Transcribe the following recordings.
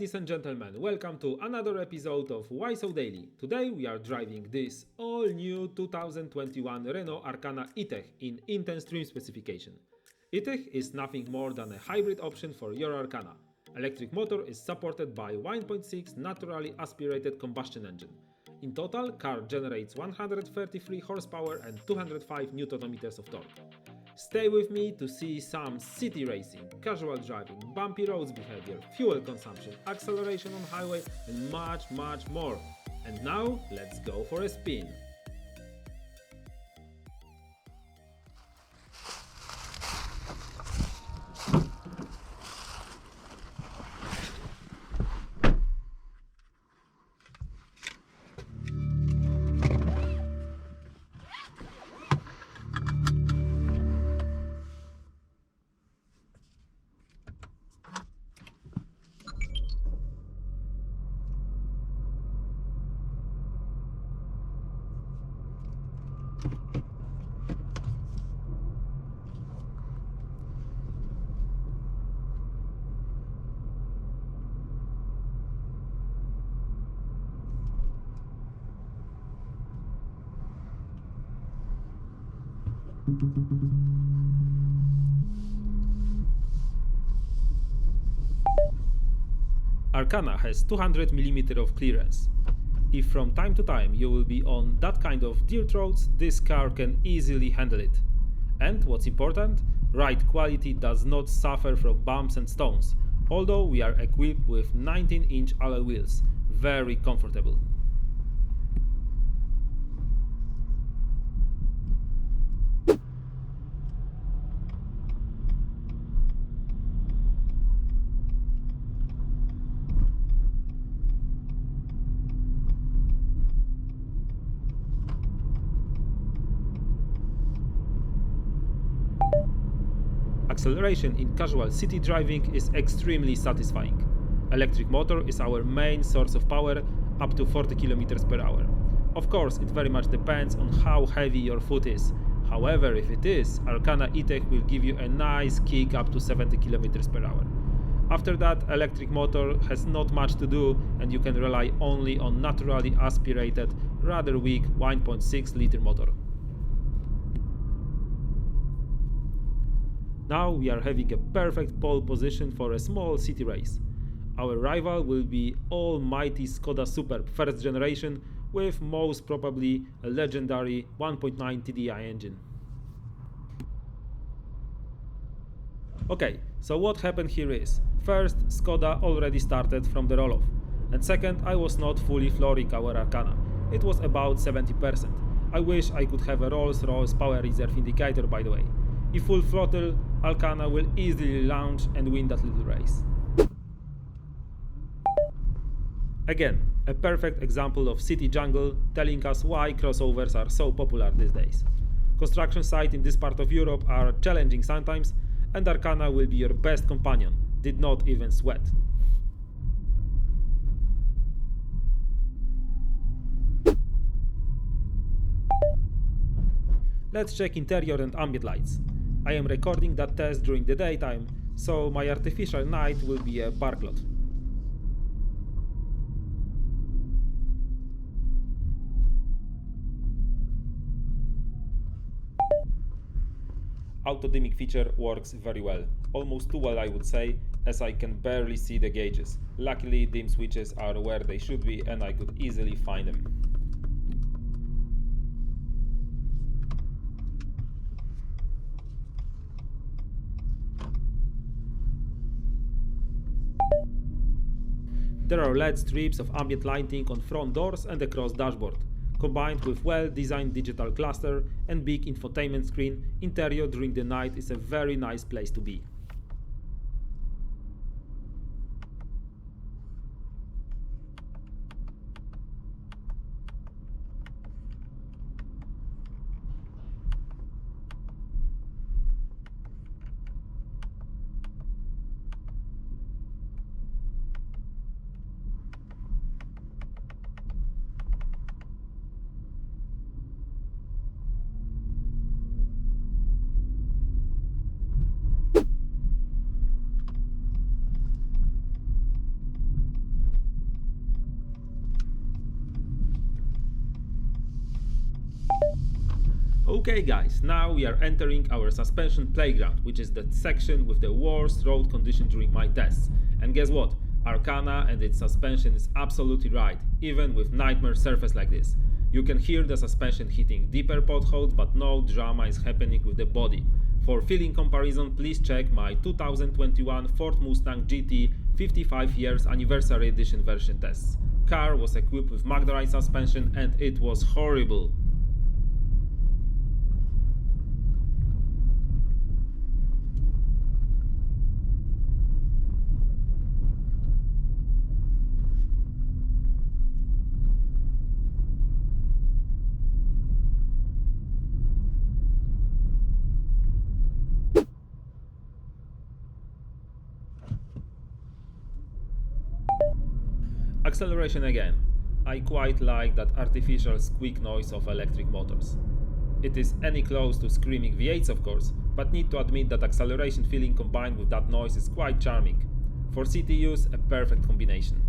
Ladies and gentlemen, welcome to another episode of WhySoDaily. Today we are driving this all-new 2021 Renault Arkana E-Tech in Intense trim specification. E-Tech is nothing more than a hybrid option for your Arkana. Electric motor is supported by 1.6 naturally aspirated combustion engine. In total, car generates 133 horsepower and 205 Nm of torque. Stay with me to see some city racing, casual driving, bumpy roads behavior, fuel consumption, acceleration on highway and much more. And now, let's go for a spin. Arkana has 200 mm of clearance. If from time to time you will be on that kind of dirt roads, this car can easily handle it. And what's important, ride quality does not suffer from bumps and stones, although we are equipped with 19-inch alloy wheels, very comfortable. Acceleration in casual city driving is extremely satisfying. Electric motor is our main source of power, up to 40 km per hour. Of course, it very much depends on how heavy your foot is. However, if it is, Arkana E-Tech will give you a nice kick up to 70 km per hour. After that, electric motor has not much to do and you can rely only on naturally aspirated, rather weak 1.6 liter motor. Now we are having a perfect pole position for a small city race. Our rival will be almighty Skoda Superb first generation with most probably a legendary 1.9 TDI engine. Okay, so what happened here is, first, Skoda already started from the roll-off, and second, I was not fully flooring our Arkana. It was about 70%. I wish I could have a Rolls-Royce power reserve indicator, by the way. If full throttle, Arkana will easily launch and win that little race. Again, a perfect example of city jungle, telling us why crossovers are so popular these days. Construction sites in this part of Europe are challenging sometimes, and Arkana will be your best companion, did not even sweat. Let's check interior and ambient lights. I am recording that test during the daytime, so my artificial night will be a park lot. Auto dimming feature works very well, almost too well I would say, as I can barely see the gauges. Luckily dim switches are where they should be and I could easily find them. There are LED strips of ambient lighting on front doors and across dashboard. Combined with well-designed digital cluster and big infotainment screen, interior during the night is a very nice place to be. Okay guys, now we are entering our suspension playground, which is that section with the worst road condition during my tests. And guess what? Arkana and its suspension is absolutely right, even with nightmare surface like this. You can hear the suspension hitting deeper potholes, but no drama is happening with the body. For feeling comparison, please check my 2021 Ford Mustang GT 55 years anniversary edition version tests. Car was equipped with Magnetic suspension and it was horrible. Acceleration again. I quite like that artificial squeak noise of electric motors. It is any close to screaming V8s of course, but need to admit that acceleration feeling combined with that noise is quite charming. For city use, a perfect combination.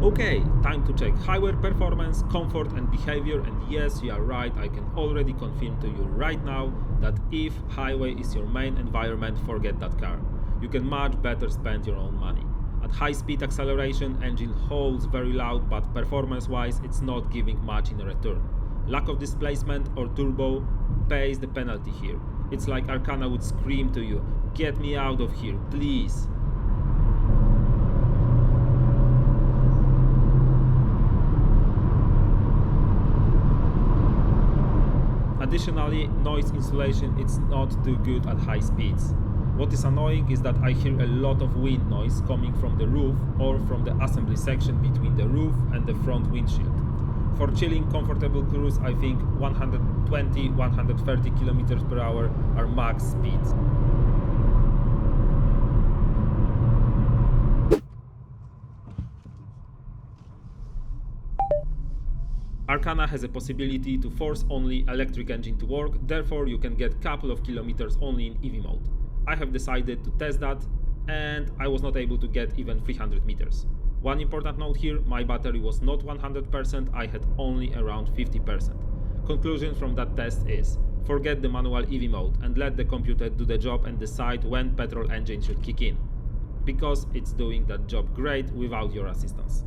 Okay, time to check highway performance, comfort and behavior, and yes, you are right, I can already confirm to you right now that if highway is your main environment, forget that car. You can much better spend your own money. At high speed acceleration, engine howls very loud, but performance wise it's not giving much in return. Lack of displacement or turbo pays the penalty here. It's like Arkana would scream to you, get me out of here, please. Additionally, noise insulation is not too good at high speeds. What is annoying is that I hear a lot of wind noise coming from the roof or from the assembly section between the roof and the front windshield. For chilling comfortable cruise, I think 120-130 km per hour are max speeds. Arkana has a possibility to force only electric engine to work, therefore you can get couple of kilometers only in EV mode. I have decided to test that and I was not able to get even 300 meters. One important note here, my battery was not 100%, I had only around 50%. Conclusion from that test is, forget the manual EV mode and let the computer do the job and decide when petrol engine should kick in. Because it's doing that job great without your assistance.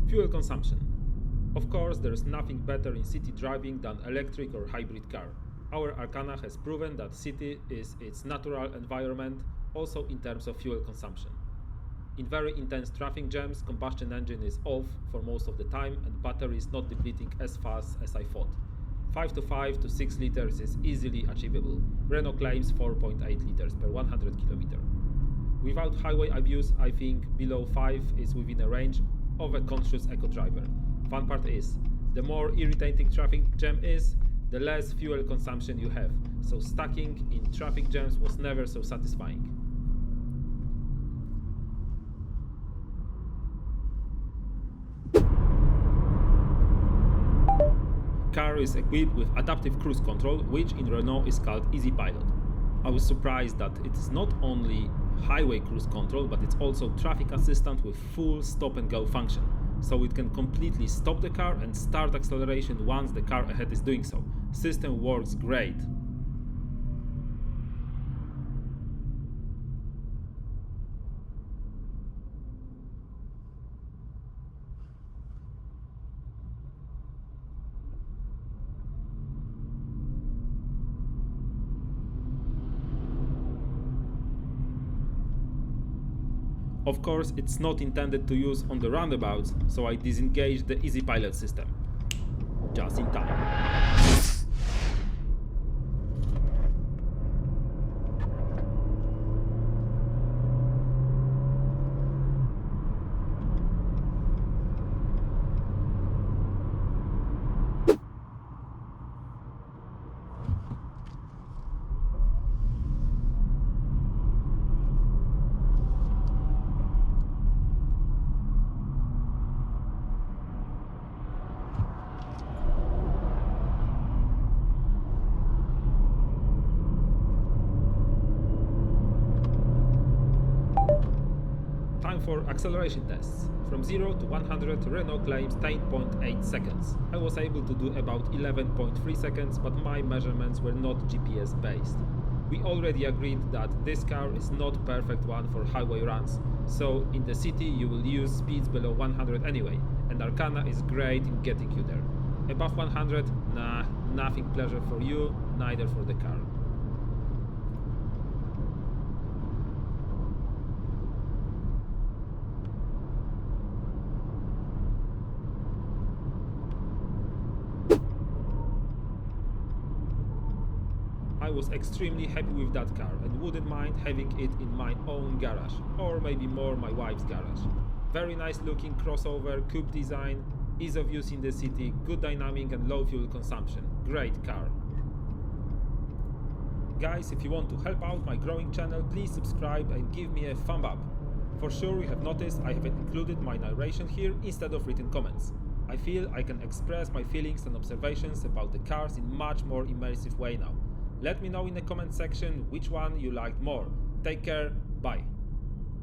Fuel consumption. Of course, there is nothing better in city driving than electric or hybrid car. Our Arkana has proven that city is its natural environment, also in terms of fuel consumption. In very intense traffic jams, combustion engine is off for most of the time and battery is not depleting as fast as I thought. 5 to 6 liters is easily achievable. Renault claims 4.8 liters per 100 km. Without highway abuse, I think below 5 is within a range of a conscious eco driver. Fun part is, the more irritating traffic jam is, the less fuel consumption you have, so stacking in traffic jams was never so satisfying. Car is equipped with adaptive cruise control, which in Renault is called Easy Pilot. I was surprised that it is not only highway cruise control, but it's also traffic assistant with full stop and go function, so it can completely stop the car and start acceleration once the car ahead is doing so. System works great. Of course, it's not intended to use on the roundabouts, so I disengaged the Easy Pilot system. Just in time. Time for acceleration tests. From 0 to 100, Renault claims 10.8 seconds. I was able to do about 11.3 seconds, but my measurements were not GPS based. We already agreed that this car is not perfect one for highway runs, so in the city you will use speeds below 100 anyway, and Arkana is great in getting you there. Above 100, nah, nothing pleasure for you, neither for the car. I was extremely happy with that car and wouldn't mind having it in my own garage, or maybe more my wife's garage. Very nice looking crossover, coupe design, ease of use in the city, good dynamic and low fuel consumption. Great car. Guys, if you want to help out my growing channel, please subscribe and give me a thumb up. For sure you have noticed I have included my narration here instead of written comments. I feel I can express my feelings and observations about the cars in much more immersive way now. Let me know in the comment section which one you liked more. Take care, bye.